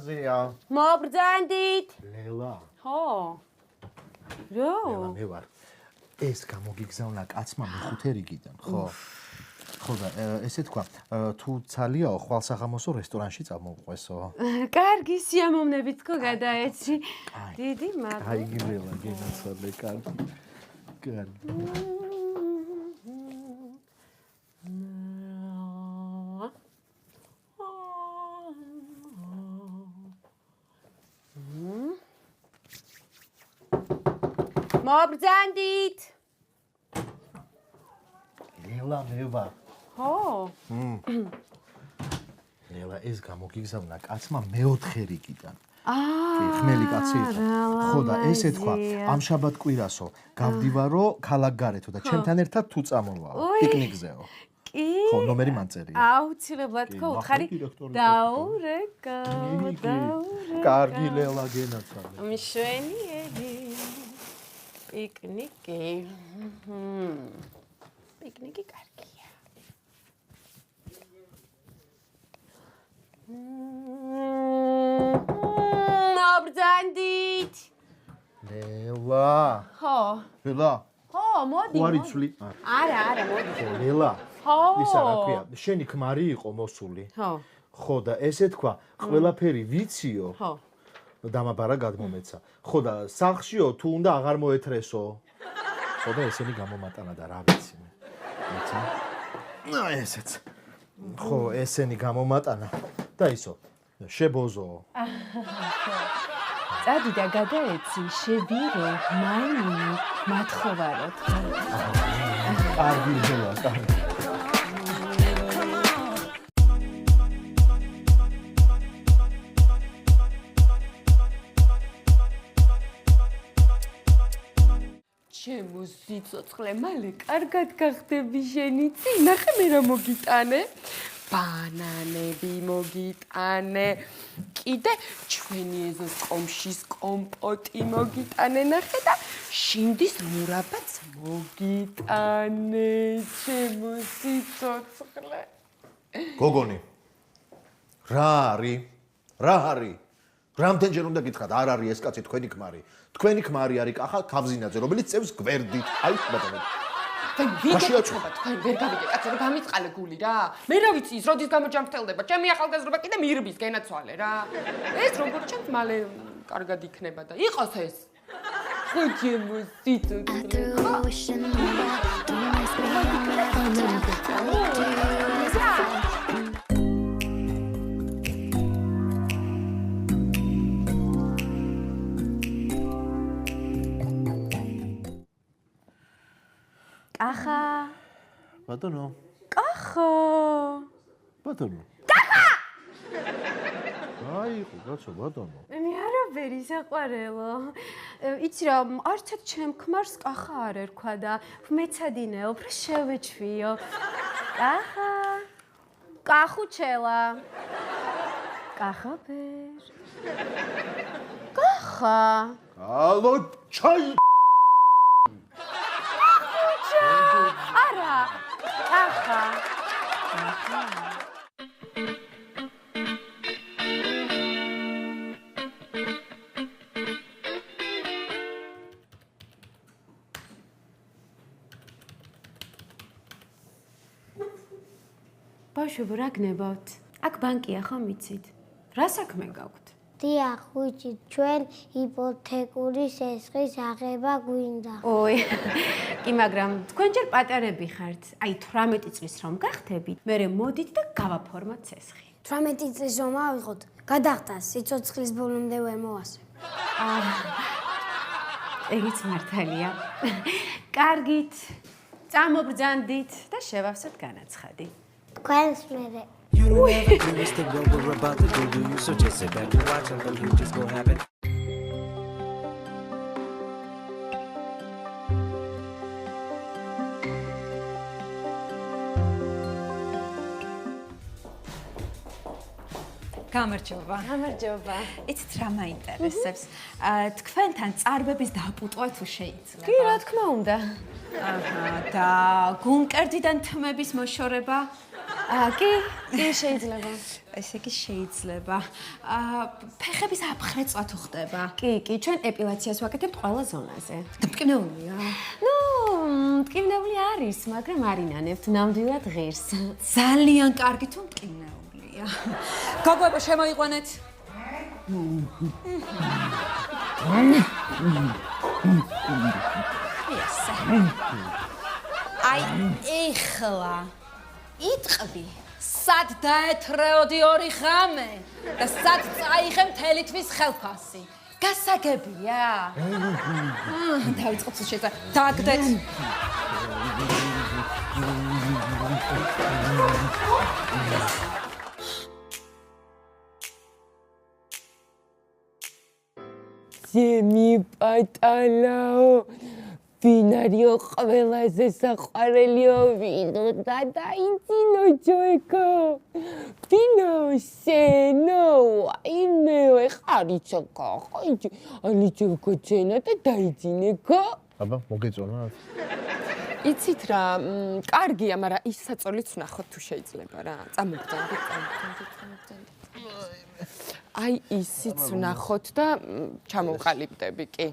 ხაზია. მობრძანდით. ლელა. ხო. რა? ლელა მე ვარ. ეს გამოგიგზავნა კაცმა მეხუთე რიგიდან, ხო? ხო და ესე თქვა, თუ ცალიაო ხვალსაღამოსო რესტორანში წამოვყვესო. კარგი სიამოვნებით თქო გადაეცი. დიდი მადლობა. აიგი ლელა, გენაცვალე, კარგი. კარგი. მობრძანდით. ლელა მე ვარ. ხო. ლელა ეს გამოგიგზავნა კაცმა მეოთხე რიგიდან. კი, ხმელი კაცი იყო. ხო და ესე თქვა, ამ შაბათ-კვირასო გავდივარო ქალაქ გარეთო და ჩემთან ერთად თუ წამოვაო პიკნიკზეო. კი. ხო, ნომერი მანწერია. აუცილებლად თქო, უთხარი. დაურეკა. კარგი ლელა გენაცვალე. მშვენიერი. პიკნიკი. პიკნიკი კარგია. მობრძანდით. ლელა. ხო. ლელა. ხო, მოდი. ვარიცვლი. არა, მოდი. ხო, ლელა. ხო. ისა რა ქვია, შენი ქმარი იყო მოსული. ხო. ხო და ესე თქვა, ყველაფერი ვიციო. ხო. დამაბარა გადმომეცა. ხო და სახლშიო თუ უნდა აღარ მოეთრესო. ხო და ესენი გამომატანა და რა ვიცი მე. ვიცი? ესეც. ხო, ესენი გამომატანა და ისო. შებოზო. წადი და გადაეცი, შევირო, მაინინი, მათხოვაროთ. კარგი ლელა, კარგი. ჩემო სიცოცხლე, მალე კარგად გახდები შენი წი, ნახე მე რა მოგიტანე. ბანანები მოგიტანე. კიდე ჩვენი ეზოს კომშის კომპოტი მოგიტანე, ნახე და შინდის მურაბაც მოგიტანე, ჩემო სიცოცხლე. გოგონი. რა არის? რა არის? რამდენჯერ უნდა გითხრათ, არ არის ეს კაცი თქვენი ქმარი. თქვენი ქმარი არის კახა ქავზინაძე, რომელიც წევს გვერდით. აი, ბატონო. თქვენ ვიგებთ, თქვენ ვერ გავიგეთ, კაცო, გამიწყალე გული რა. მე რა ვიცი, ის როდის გამოჯამრთელდება? ჩემი ახალგაზრდობა კიდე მირბის გენაცვალე რა. ეს როგორ ჩემს მალე კარგად იქნება და იყოს ეს. ხუჩემო სიცოცხლე. კახა. ბატონო. კახა. ბატონო. კახა! აი, კაცო, ბატონო. მე არაფერი საყვარელო. იცი რა, არცად ჩემ ქმარს კახა არ ერქვა და მეცადინეო, უფრო შევეჩვიო. კახა. კახუჩელა. კახა ვერ. კახა. ალო, ჩაი. არა. კახა. ბავშვებო, რა გნებავთ? აქ ბანკია, ხომ იცით? რა საქმე გაქვთ? დიახ, ხუჭი, ჩვენ იპოთეკური სესხის აღება გვინდა. ой, კი, მაგრამ თქვენ ჯერ პატარები ხართ. აი 18 წლის რომ გახდებით, მერე მოდით და გავაფორმოთ სესხი. 18 წლის რომ ავიღოთ, გადახდა სიცოცხლის ბოლომდე ვერ მოვასწრებ. ეგიც მართალია. კარგით, წამობრძანდით და შევავსოთ განაცხადი. თქვენს მერე. You don't have to do is think what we're about to do you? So just sit back and watch and you just go happen. გამარჯობა. გამარჯობა. იცით რა მაინტერესებს? თქვენთან წარბების დაპუტვა თუ შეიძლება? კი, რა თქმა უნდა. აჰა, და გულმკერდიდან თმების მოშორება? კი, შეიძლება. ესე იგი შეიძლება. ფეხების აფხრეცვა თუ ხდება? კი, ჩვენ ეპილაციას ვაკეთებთ ყველა ზონაზე. მტკივნეულია? მტკივნეული არის, მაგრამ არ ინანებთ, ნამდვილად ღირს. ძალიან კარგი თუ მტკივნეულია. გოგოებო, შემოიყვანეთ. აი, ეხლა იტყვი, სად დაეთრეოდი 2 ღამე და სად წაიღე მთელი თვის ხელფასი. გასაგებია? დავიწყოთ შეცა. დაგდეთ. ჩემი პატალაო ვინარიო ყველაზე საყვარელიო ვინო და დაინწინო ჯოიკო ვინო სენო აიმე ხარიჩო ხაიჯი ალიჯო ჯენა და დაიძინე გო აბა მოგეწონა იცით რა კარგია მაგრამ ის საწოლიც ვნახოთ თუ შეიძლება რა წამოგდანდი აი ისიც ვნახოთ და ჩამოვყალიბდები კი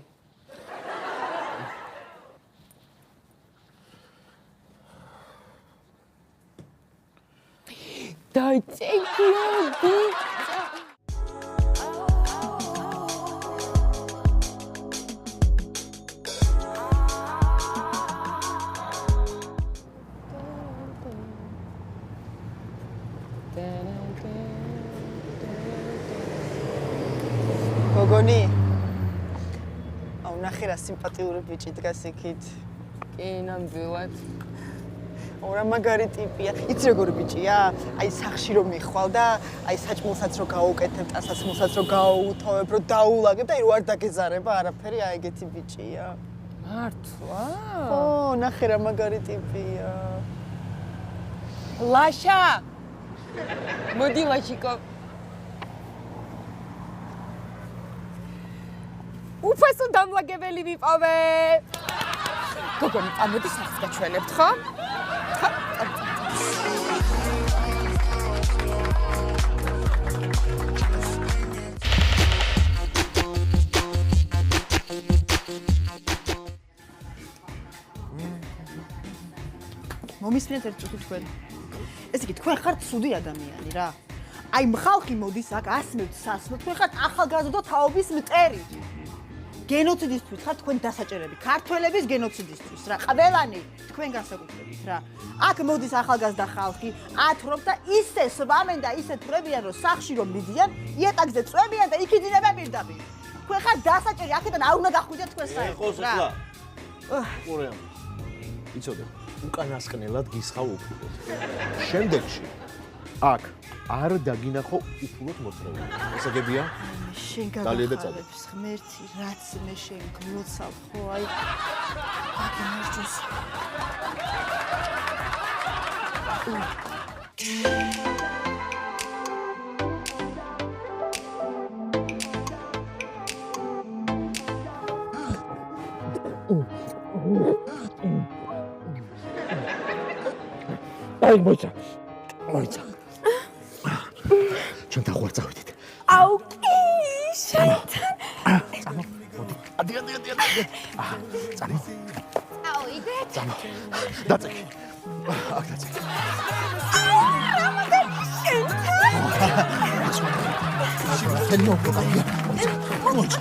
დაიწეკიოდი გოგონი აუ ნახე რა სიმპათიური ბიჭი დგას იქით კი ნამდვილად ორა მაგარი ტიპია იცი როგორი ბიჭია აი სახში რომ მიხვალ და აი საჭმელსაც რომ გაუკეთებ ტანსაცმელსაც რომ გაუთავებ რომ დაულაგებ და აი რო არ დაგეზარება არაფერი აი ეგეთი ბიჭია მართლა ო ნახე რა მაგარი ტიპია ლაშა მოდი ლაშიკო უფასო დამლაგებელი ვიყავე. გოგონი, წამოდი სახს გაჩვენებთ, ხო? მომისმენთ ერთ წუთი თქვენ. ესე იგი, თქვენ ხართ ცუდი ადამიანი რა. აი ხალხი მოდის აქ ასმევთ სასმელთ, თქვენ ხართ ახალგაზრდა თაობის მტერი. გენოციდისთვის ხართ თქვენ დასაჭერები, ქართველების გენოციდისთვის რა, ყველანი თქვენ განსაკუთრებით რა. აქ მოდის ახალგაზრდა ხალხი, ათრობ და ისე სვამენ და ისე თვრებიან, რომ სახში რომ მიდიან, იატაკზე წვევიან და იქ იძინებენ პირდაპირ. თქვენ ხართ დასაჭერი, აქედან არ უნდა გახვიდეთ თქვენ საერთოდ რა. ყურეამ. იცოდე, უკანასკნელად გისხავ უფულოდ. შემდეგში აქ არ დაგინახო უფულოდ მოწრეული. ესაგებია? შენ გაგახარებს ღმერთი, რაც მე შენ გლოცავ ხო, აი. აგიმარჯოს. აი მოიცა. მოიცა. ჩვენ დაღვარ წავედით. აუ კი, შეითან. წამო. მოდი. ადი. წამო. აუ იდეთ. წამო. დაწეკი. აქ დაწეკი. რამოდენ შეითან. თენო პროგრამია. მოიცა.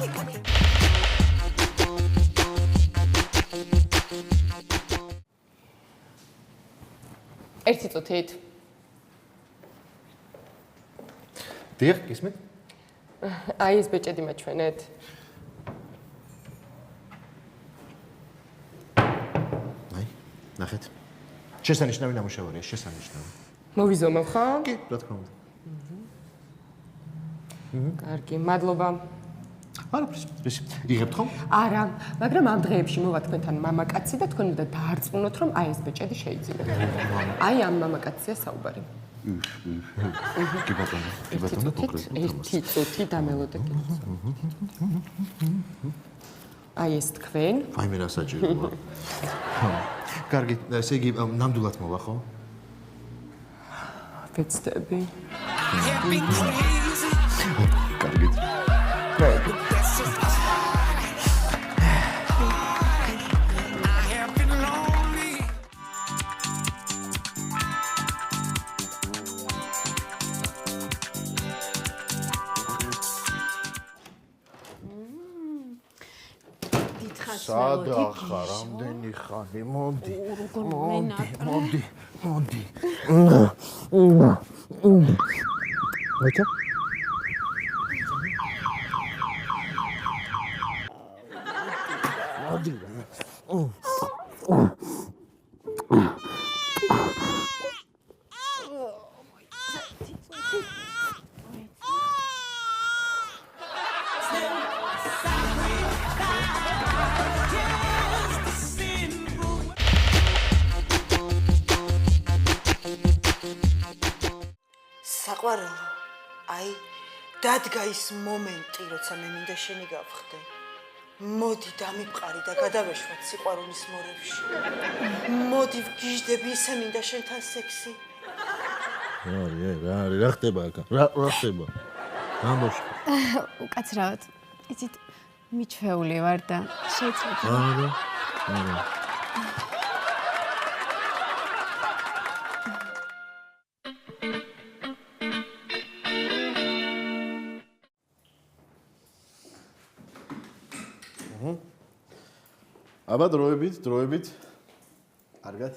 ერთი წუთით. დიახ, გისმენთ? აი ეს ბეჭედი მაჩვენეთ. აი, ნახეთ. შესანიშნავი ნამუშევარია, შესანიშნავი. მოვიზომებ ხო? კი, რა თქმა უნდა. კარგი, მადლობა. არაფერს, იღებთ ხო? არა, მაგრამ ამ დღეებში მოვა თქვენთან მამაკაცი და თქვენ უნდა დაარწმუნოთ, რომ აი ეს ბეჭედი შეიძლება. აი ამ მამაკაცია საუბარი. კი ბატონო, კონკრეტულად. ერთი წუთი დამელოდე კიდე. აი ეს თქვენ. აი მე რა საჭიროა. კარგი, ესე იგი ნამდვილად მოვა ხო? ვეცდები. კარგით. სადა ხარ, რამდენი ხანი, მოდი. მოდი. ვაჭა? მოდი. საყვარელო, აი, დადგა ის მომენტი, როცა მე მინდა შენი გავხდე. მოდი დამიფყარი და გადავეშვათ სიყვარულის მორევში. მოდი ვგიჟდები, ისე მინდა შენთან სექსი. რა ხდება აქ? რა ხდება? ამოშ. უკაცრავად. იცით, მიჩვეული ვარ და შეიძლება. არა. აბა დროებით. კარგად.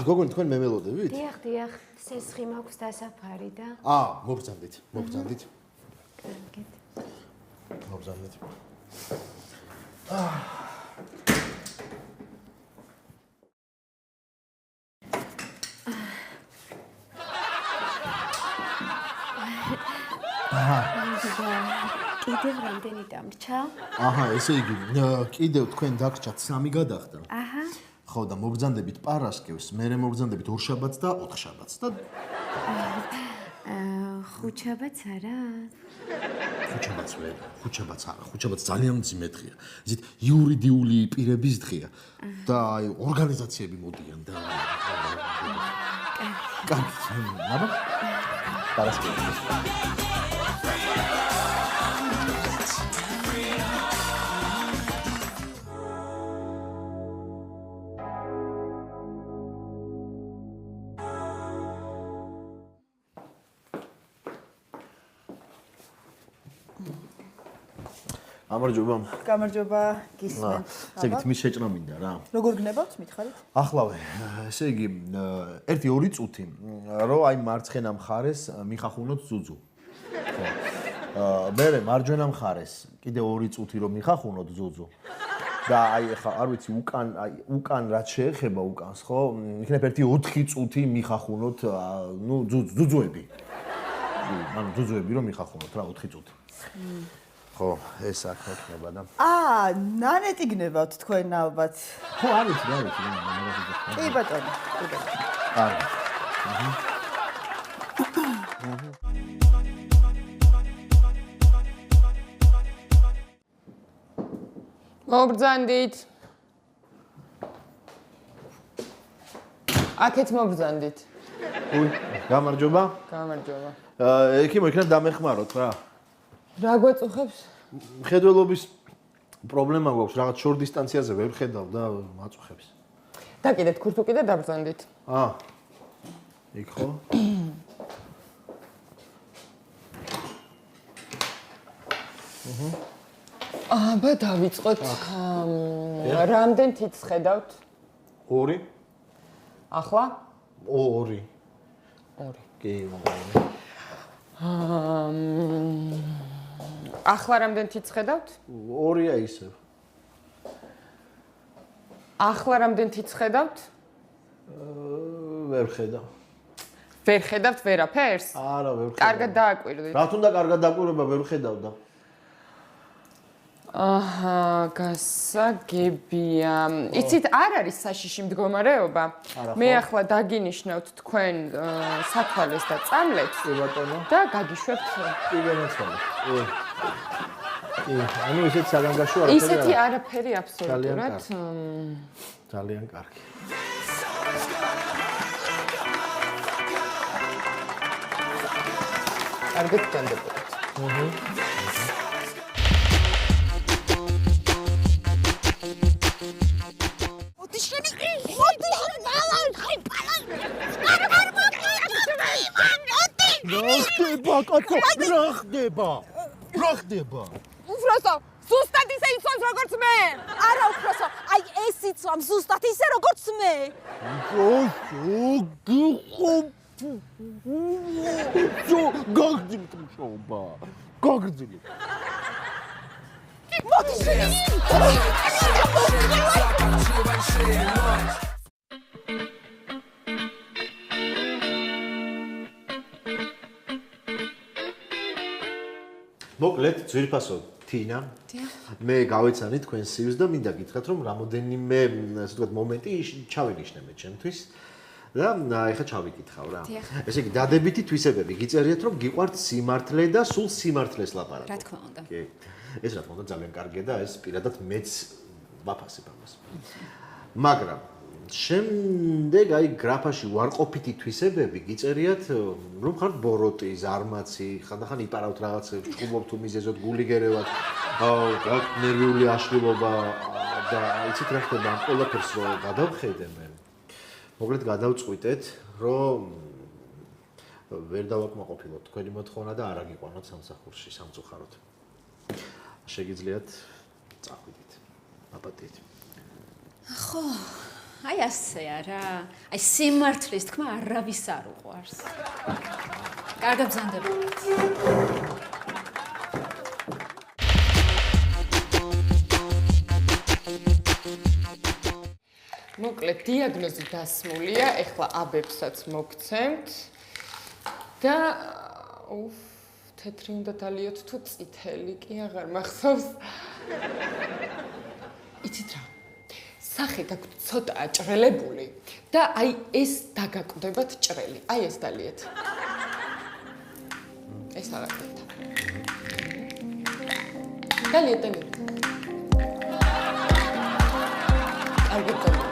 გოგონი თქვენ მემელოდებით? დიახ, სესხი მაქვს დასაფარი და მობრძანდით. კარგით. მობრძანდით. კიდევ რამდენი დამრჩა? ესე იგი, კიდევ თქვენ დაგრჩათ 3 გადახდა. ხო და მობრძანდებით პარასკევს, მერე მობრძანდებით ორშაბათს და ოთხშაბათს და ხუთშაბათს არა? ხუთშაბათს ძალიან მძიმე დღეა. იცით, იურიდიული პირების დღეა და აი ორგანიზაციები მოდიან და კარგი, აბა პარასკევს. გამარჯობა, გისმენთ. ესე იგი, თმის შეჭრა მინდა რა. როგორ გნებავთ, მითხარით? ახლავე, ესე იგი, 1-2 წუთი, რომ აი მარცხენა მხარეს მიხახუნოთ ზუძუ. ხო. მერე მარჯვენა მხარეს კიდე 2 წუთი რომ მიხახუნოთ ზუძუ. და აი ახლა არ ვიცი უკან რაც შეეხება უკანს, ხო? იქნებ 1-4 წუთი მიხახუნოთ, ზუძუები. ანუ ზუძუები რომ მიხახუნოთ რა 4 წუთი. ხო, ეს აქ მოხდება და. ნანეტი გნებავთ თქვენ ალბათ. ხო, არ ვიცი. კი ბატონო. კარგი. მობრძანდით. აქეთ მობრძანდით. გამარჯობა. ექიმო, იქნებ დამეხმაროთ რა. რა გვეწუხებს? მხედველობის პრობლემა გვაქვს, რაღაც შორ დისტანციაზე ვერ ხედავ და მაწუხებს. და კიდე თქვენ თუ კიდე დაბრძანდით. იქ ხო? აბა დავიწყოთ. რამდენ თითს ხედავთ? 2. ახლა? 2. კი, ახლა რამდენ თითს ხედავთ? 2-ია ისევ. ახლა რამდენ თითს ხედავთ? ვერ ხედავ. ვერ ხედავთ ვერაფერს? არა, ვერ ხედავ. კარგად დააკვირდით. რა თუნდა კარგად დაკვირვება ვერ ხედავ და. გასაგებია. იცით, არ არის საშიში მდგომარეობა. მე ახლა დაგინიშნავთ თქვენ სათვალეს და წამლებს. კი ბატონო. და გაგიშვებთ. კი განაცხადე. ანუ ისეთ საგანგაშო არაფერი. ისეთი არაფერი აბსოლუტურად. ძალიან კარგი. კარგად ბრძანდებოდეთ. რა ხდება? უფროსო, ზუსტად ისე იცვამს როგორც მე. არა უფროსო, აი ეს იცვამ ზუსტად ისე როგორც მე. გაგრძილი. მოდი შენი. მოკლედ, ძვირფასო თინა. მე გავეცანი თქვენ სიუს და მინდა გითხრათ, რომ რამოდენიმე, ასე ვთქვათ, მომენტი ჩავენიშნე მე ჩემთვის. და ეხლა ჩავიკითხავ რა. ესე იგი, დადებითი თვისებები გიწერიათ, რომ გიყვართ სიმართლე და სულ სიმართლეს ლაპარაკობ. რა თქმა უნდა. კი. ეს რა თქმა უნდა ძალიან კარგია და ეს პირადად მეც ვაფასებ ამას. მაგრამ შემდეგ აი გრაფაში ვარყოფითი თვისებები გიწერიათ, რომ ხართ ბოროტი, ზარმაცი, ხანდახან იპარავთ რაღაცებს, ჭუბობთ თუ მიზეზოთ გული გერევათ, გაქვთ ნერვიული აშლილობა და იცით რა ხდება ამ ყველაფერს რო გადავხედე მე. მოკლედ გადავწყვიტეთ, რომ ვერ დავაკმაყოფილოთ თქვენი მოთხოვნა და არ აგიყვანოთ სამსახურში სამწუხაროდ. შეგიძლიათ წახვიდეთ. აპატიეთ. ხო, აი ასეა რა. აი სიმართლის თქმა არავის არ უყვარს. კარგად ბრძანდებოდეთ. მოკლედ, დიაგნოზი დასმულია, ეხლა აბებსაც მოგცემთ და თეთრი უნდა დალიოთ თუ წითელი, კი აღარ მახსოვს. იცით რა? სახე გაქვთ ცოტა ჭრელებული და აი ეს დაგაკვდებათ ჭრელი. აი ეს დალიეთ. ეს არ აკეთა. დალიეთ. კარგად.